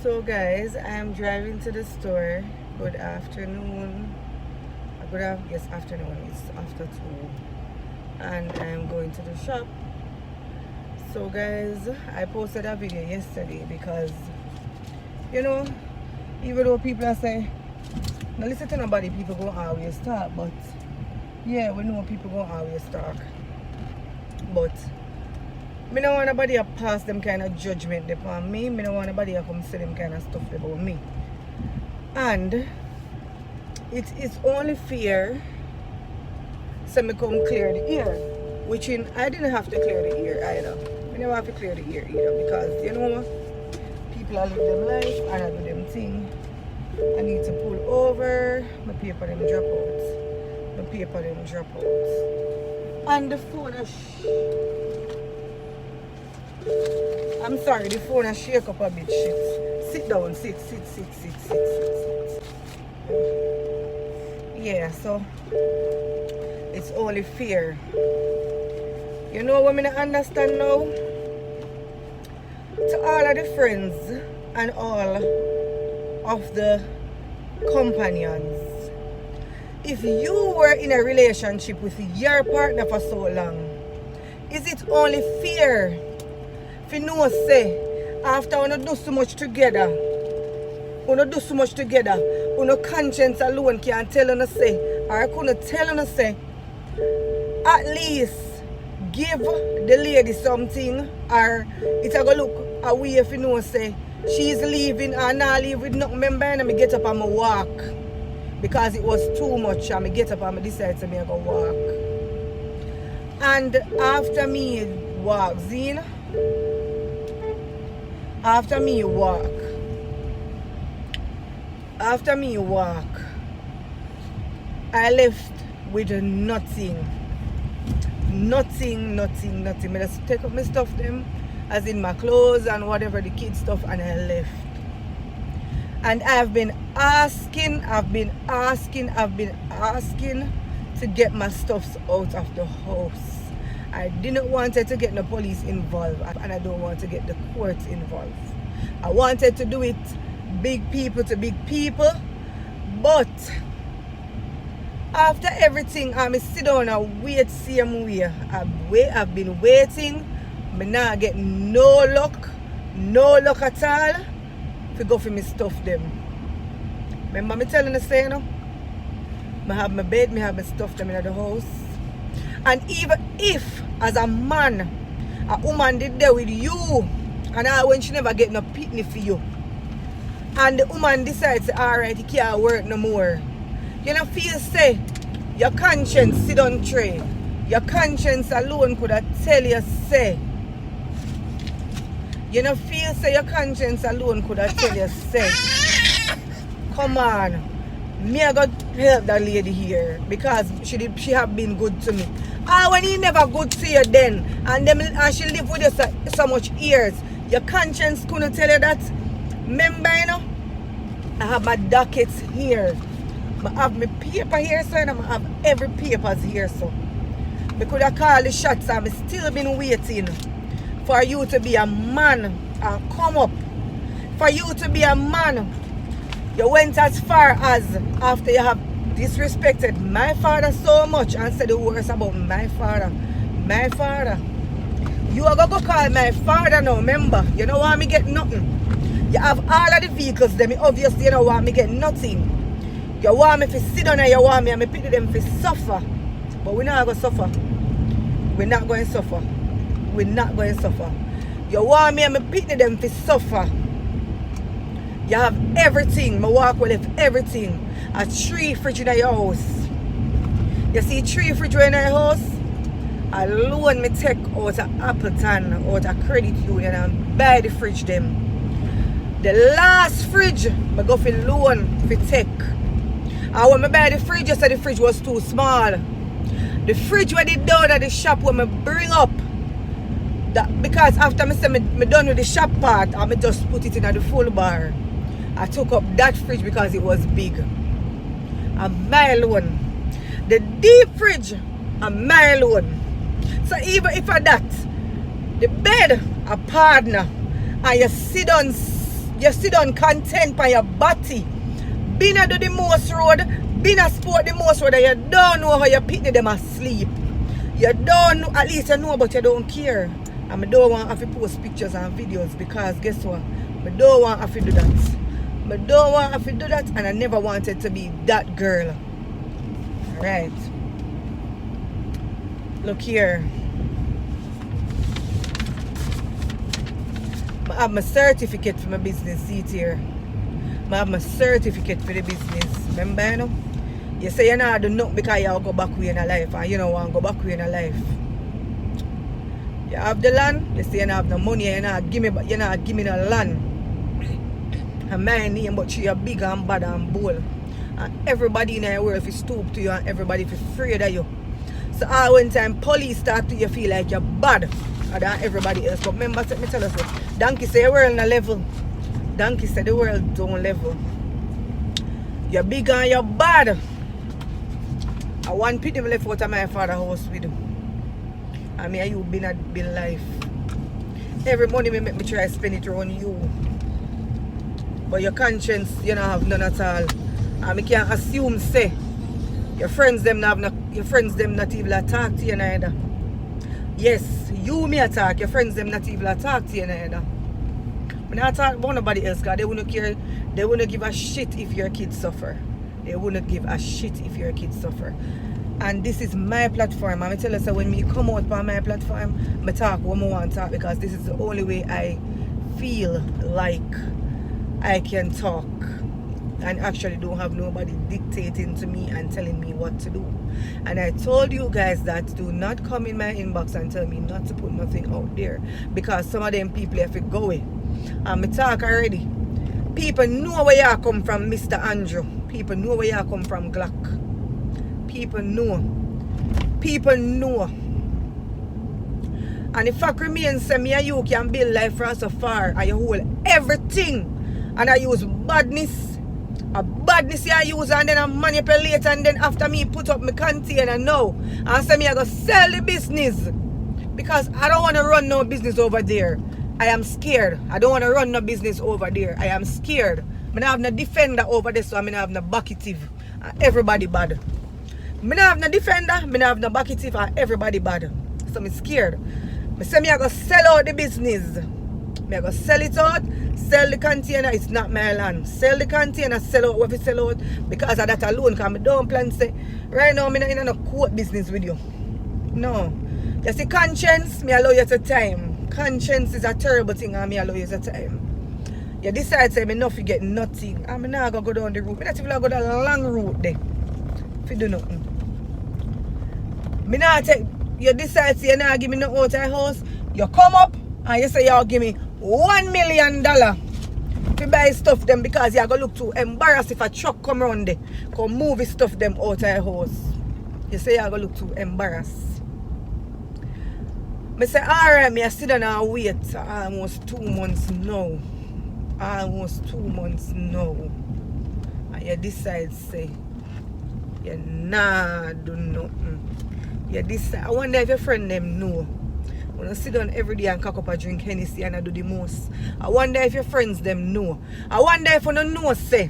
So guys, I am driving to the store. Good afternoon. Yes, afternoon. It's after 2. And I am going to the shop. So guys, I posted a video yesterday because, even though people are saying, now listen to nobody, people go always talk, but yeah, we know people go always talk. But I don't want nobody to pass them kind of judgment upon me. I don't want nobody to come say them kind of stuff about me. And it is only fair so me come clear the ear. Which I didn't have to clear the ear either. I never have to clear the ear either because people are living them life and I do them thing. I need to pull over, my paper them drop out. My paper them drop out. And the phone I'm sorry, the phone has shake up a bit shit. Sit down, sit. Yeah, so it's only fair. You know what I understand now? To all of the friends and all of the companions, if you were in a relationship with your partner for so long, is it only fair if you know say after we do so much together, our conscience alone can tell us say, or couldn't tell us say, at least give the lady something, or it's a go look away if you know say she's leaving or not leave with nothing. Remember, and I get up and I walk because it was too much, and I get up and I decide to go walk. And after me walk, Zine, after me walk, I left with nothing. I just take up my stuff them, as in my clothes and whatever the kids stuff, and I left. And I've been asking to get my stuffs out of the house. I didn't want to get the police involved, and I don't want to get the courts involved. I wanted to do it big people to big people, but after everything, I sit down and wait same way. I've been waiting. I now get no luck at all to go for my stuff them. Remember me telling you, say, I have my bed, I have my stuff them in the house. And even if, as a man, a woman did there with you, and when she never get no pitney for you, and the woman decides, alright, it can't work no more, you don't feel say, your conscience sit on tray. Your conscience alone could have tell you say. You don't feel say your conscience alone could have tell you say. Come on. Me I got help that lady here because she have been good to me. When he never good to you then, and she live with you so much years, your conscience couldn't tell you that. Remember, I have my dockets here. I have my paper here, so, and I have every papers here, so. I could have called the shots and I still been waiting for you to be a man and come up. For you to be a man. You went as far as after you have disrespected my father so much and said the worst about my father. My father. You are going to call my father now, remember? You don't want me get nothing. You have all of the vehicles, then obviously you don't want me get nothing. You want me to sit down and you want me and I pity them to suffer. But we're not going to suffer. We're not going to suffer. We're not going to suffer. You want me and I pity them to suffer. You have everything. My walk will have everything. A 3 fridge in your house. You see 3 fridge in your house? I loan me take out of Appleton, out of Credit Union and buy the fridge them. The last fridge I go for loan for take. And when I buy the fridge, I said the fridge was too small. The fridge where they down at the shop when I bring up, that because after I say me done with the shop part, I just put it in at the full bar. I took up that fridge because it was big. And my loan. The deep fridge and my loan. So even if I that, the bed a partner, and you sit down You sit on content by your body. Been a do the most road, been a sport the most road, and you don't know how you pick them asleep. You don't know, at least you know, but you don't care. And I don't want to have to post pictures and videos because guess what? I don't want to have to do that. I don't want to have to do that, and I never wanted to be that girl. Alright. Look here. I have my certificate for my business seat here. I have my certificate for the business. Remember, you know? You say you not do nothing because you go back way in a life and you don't want to go back way in a life. You have the land, you say you don't have no money, you not give me no land. And my name, but you are big and bad and bold. And everybody in the world is stoop to you and everybody is afraid of you. So all one time police start to you feel like you're bad than everybody else. But remember, let me tell you something. Donkey say the world on a level. Donkey say the world don't level. You're big and you're bad. I want people left out of my father's house with you. I mean, you been life. Every money me make me try to spend it on you. But your conscience, you don't have none at all. And I can't assume say your friends them not even talk to you neither. Yes, you may attack, your friends them not even talk to you neither. When I talk about nobody else, because they wouldn't care, they wouldn't give a shit if your kids suffer. They wouldn't give a shit if your kids suffer. And this is my platform. I'm tell you, so when me come out on my platform, I talk what I want to talk because this is the only way I feel like I can talk and actually don't have nobody dictating to me and telling me what to do. And I told you guys that do not come in my inbox and tell me not to put nothing out there because some of them people have to go away. And me talk already. People know where you come from, Mr. Andrew. People know where you come from, Glock. People know. People know. And the fact remains that me and you can build life for us so far and you hold everything. And I use badness. A badness I use and then I manipulate and then after me put up my container now. And say me I go sell the business. Because I don't want to run no business over there. I am scared. I don't want to run no business over there. I am scared. I don't have no defender over there, so I don't have no backative. Everybody bad. I don't have no defender, I don't have no backative, and everybody bad. So I'm scared. I say I go sell out the business. I go sell it out, sell the container, it's not my land. Sell the container, sell out what we sell out. Because of that alone, because I don't plan to say, right now I'm not in no court business with you. No. You see, conscience, me allow you to time. Conscience is a terrible thing and me allow you to time. You decide to say, enough you get nothing. I'm not going to go down the route. I'm not even going to go down a long route there. If you do nothing. You decide to say, you're not give me no out of the house. You come up and you say, you'll give me $1 million to buy stuff them because you're going to look too embarrassed if a truck come around there. Come move stuff them out of the house. You say you're going to look too embarrassed. I say, alright, I sit down and wait almost 2 months now. Almost 2 months now. And you decide, say, you nah do nothing. You decide, I wonder if your friend them know. When I sit down every day and cock up a drink Hennessy and I do the most. I wonder if your friends them know. I wonder if you don't know, say,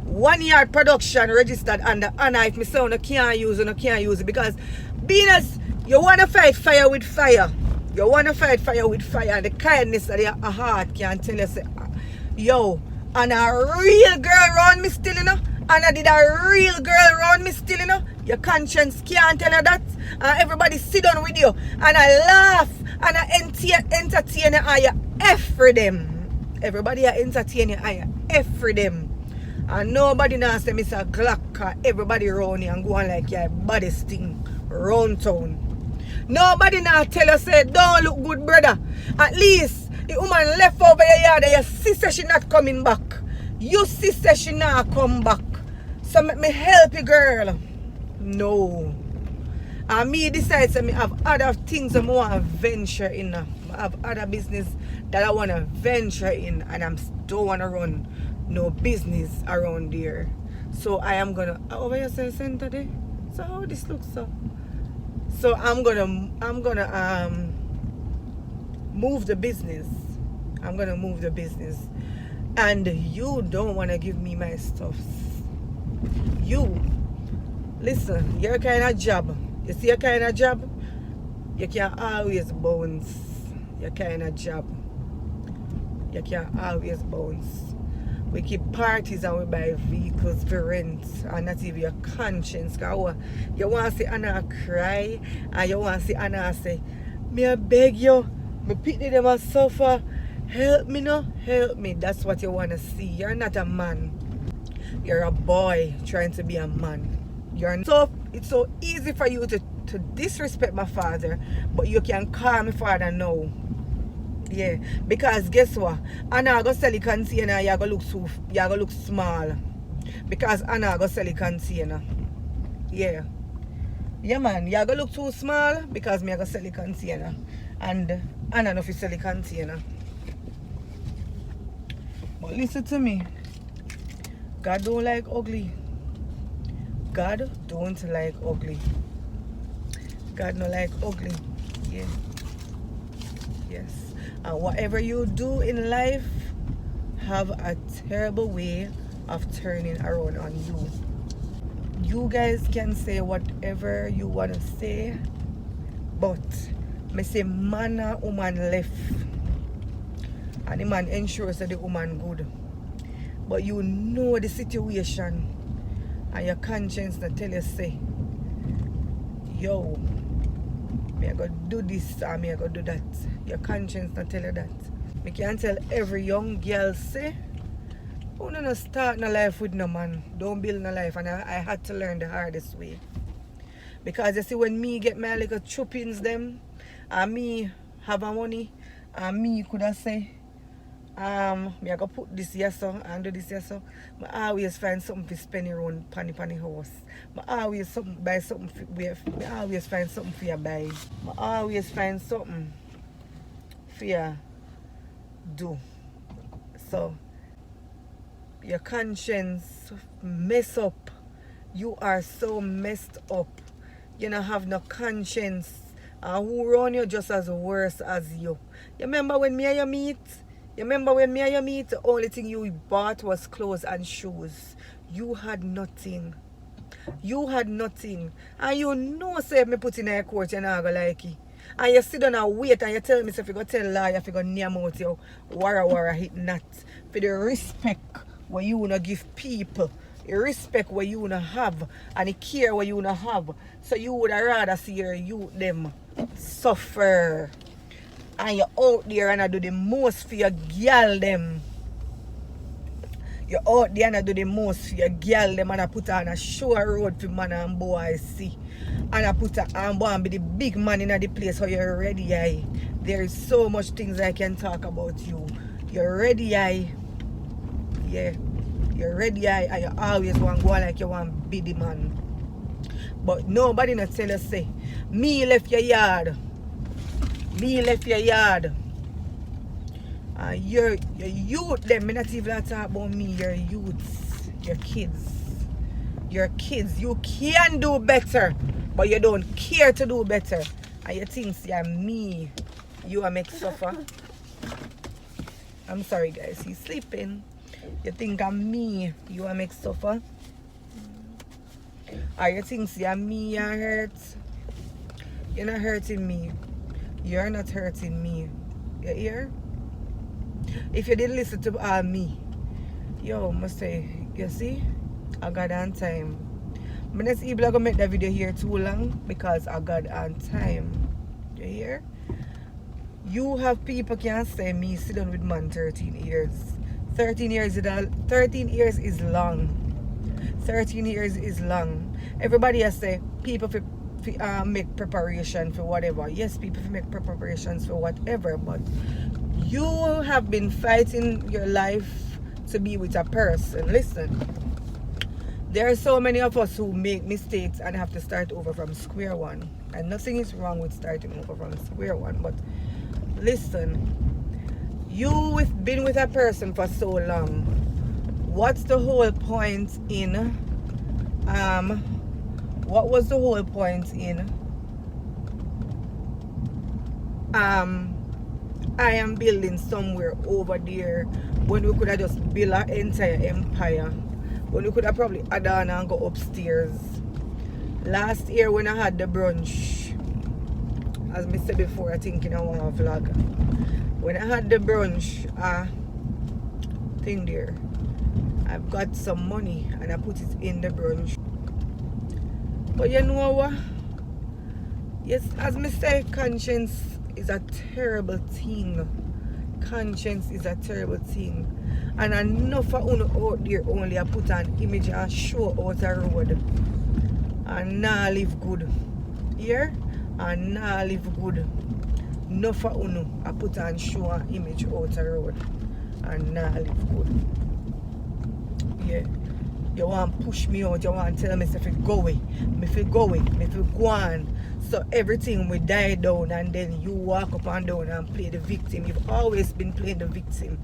1 yard production registered under Anna if me say you can't use it because being as you want to fight fire with fire. You want to fight fire with fire and the kindness of your heart can tell you say, yo, and a real girl around me still, you know? And I did a real girl around me still, you know? Your conscience can't tell you that. And everybody sit down with you. And I laugh. And I entertain you and you F for them. Everybody I entertain you and you F for them. And nobody now say Mr. Glock. Everybody around you and go on like your baddest thing round town. Nobody now tell you say don't look good, brother. At least the woman left over your yard and your sister she not coming back. Your sister she not come back. So make me help you, girl. No. And me decide to me have other things I want to venture in. I have other business that I want to venture in and I don't want to run no business around there. So I am gonna over here say center there. So how this looks so I'm gonna move the business. I'm gonna move the business. And you don't want to give me my stuff. You, listen, your kind of job. You see your kind of job? You can always bounce. Your kind of job. You can always bounce. We keep parties and we buy vehicles for rent and not even your conscience. Cause you want to see Anna cry and you want to see Anna say, me I beg you, me pity them and suffer. Help me no, help me. That's what you want to see. You're not a man. You're a boy trying to be a man. It's so easy for you to disrespect my father, but you can call me father now. Yeah, because guess what? Anna go sell the container, you're gonna look small. Because Anna go sell the container. Yeah. Yeah man, you're gonna look too small because me I go sell the container. And Anna no fi sell the container. But listen to me. God don't like ugly. God don't like ugly. God no like ugly. Yeah. Yes. And whatever you do in life have a terrible way of turning around on you. You guys can say whatever you want to say, but me say man and woman left and the man ensures that the woman good. But you know the situation and your conscience that tell you say, yo, me I go do this or me I go do that. Your conscience not tell you that. Me can tell every young girl say, oh no start no life with no man. Don't build no life. And I had to learn the hardest way. Because you see when me get my little choppings them and me have a money and me could have say me I go put this here so and do this here so. I always find something to spend around panny house. I always buy something for I always find something for you buy. I always find something for you do. So your conscience mess up. You are so messed up. You don't have no conscience. And who run you just as worse as you. You remember when me and you meet? The only thing you bought was clothes and shoes. You had nothing. And you know say if me put in a court, you're not gonna like it. And you sit down and wait and you tell me if you go tell lie, if you go near out you wara hit not. For the respect what you wanna give people. The respect what you wanna have and the care what you wanna have. So you would rather see your youth them suffer. And you're out there and I do the most for your girl them. You're out there and I do the most for your girl them and I put on a show road for man and boy see. And I put on boy and be the big man in the place where you're ready. Aye. There is so much things I can talk about you. You're ready. Aye. Yeah. You're ready. Aye. And you always want to go like you want to be the man. But nobody not tell us say, me left your yard. Your youth them, me not even talk about me, your youths, your kids, you can do better, but you don't care to do better. And you think see me, you are make suffer. I'm sorry guys, he's sleeping. You think I'm me, you are make suffer. Or you think see me, you hurt. You're not hurting me. You're not hurting me. You hear? If you didn't listen to me, yo, must say, you see, I got on time. But next evening I'm gonna make that video here too long because I got on time. You hear? You have people can say me sit down with man 13 years. 13 years is long. 13 years is long. Everybody has say people make preparation for whatever. Yes, people make preparations for whatever, but you have been fighting your life to be with a person. Listen, there are so many of us who make mistakes and have to start over from square one, and nothing is wrong with starting over from square one, but listen, you've been with a person for so long. What's the whole point in what was the whole point in I am building somewhere over there when we could have just built an entire empire. When we could have probably add on and go upstairs. Last year when I had the brunch, as I said before, I think in our vlog, when I had the brunch thing there, I've got some money and I put it in the brunch. But you know what? Yes, as I say, conscience is a terrible thing. Conscience is a terrible thing. And enough of you out there only I put an image and show out a road. And now live good. Here? And now live good. Enough of you I put and show an image out a road. And now live good. Yeah. You want to push me out, you want to tell me if it go away. If it go away, if it go on. So everything will die down and then you walk up and down and play the victim. You've always been playing the victim.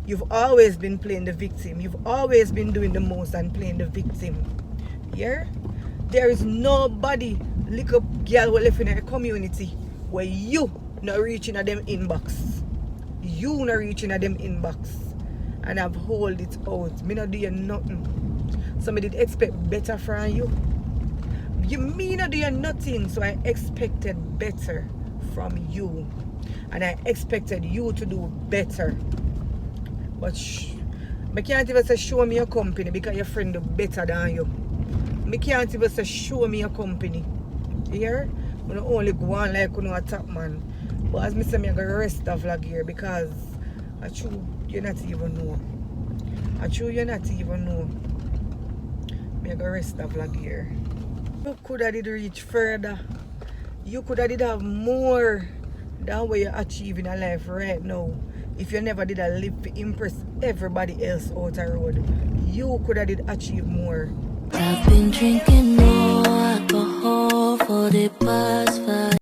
You've always been playing the victim. You've always been doing the most and playing the victim. Yeah? There is nobody little girl who live in a community where you not reaching at them inbox. You not reaching at them inbox. And I've hold it out. Me not do you nothing. Somebody did expect better from you. Me not do you nothing. So I expected better from you. And I expected you to do better. But I can't even say show me your company because your friend do better than you. I can't even say show me your company. You hear? I don't only go on like a top man. But as I say, I'm going to rest the vlog here because I true you not even know. I true you not even know. I'm going to rest the vlog here. You could have did reach further. You could have did have more than what you're achieving in life right now. If you never did a live to impress everybody else out the road, you could have did achieve more. I've been drinking more alcohol for the past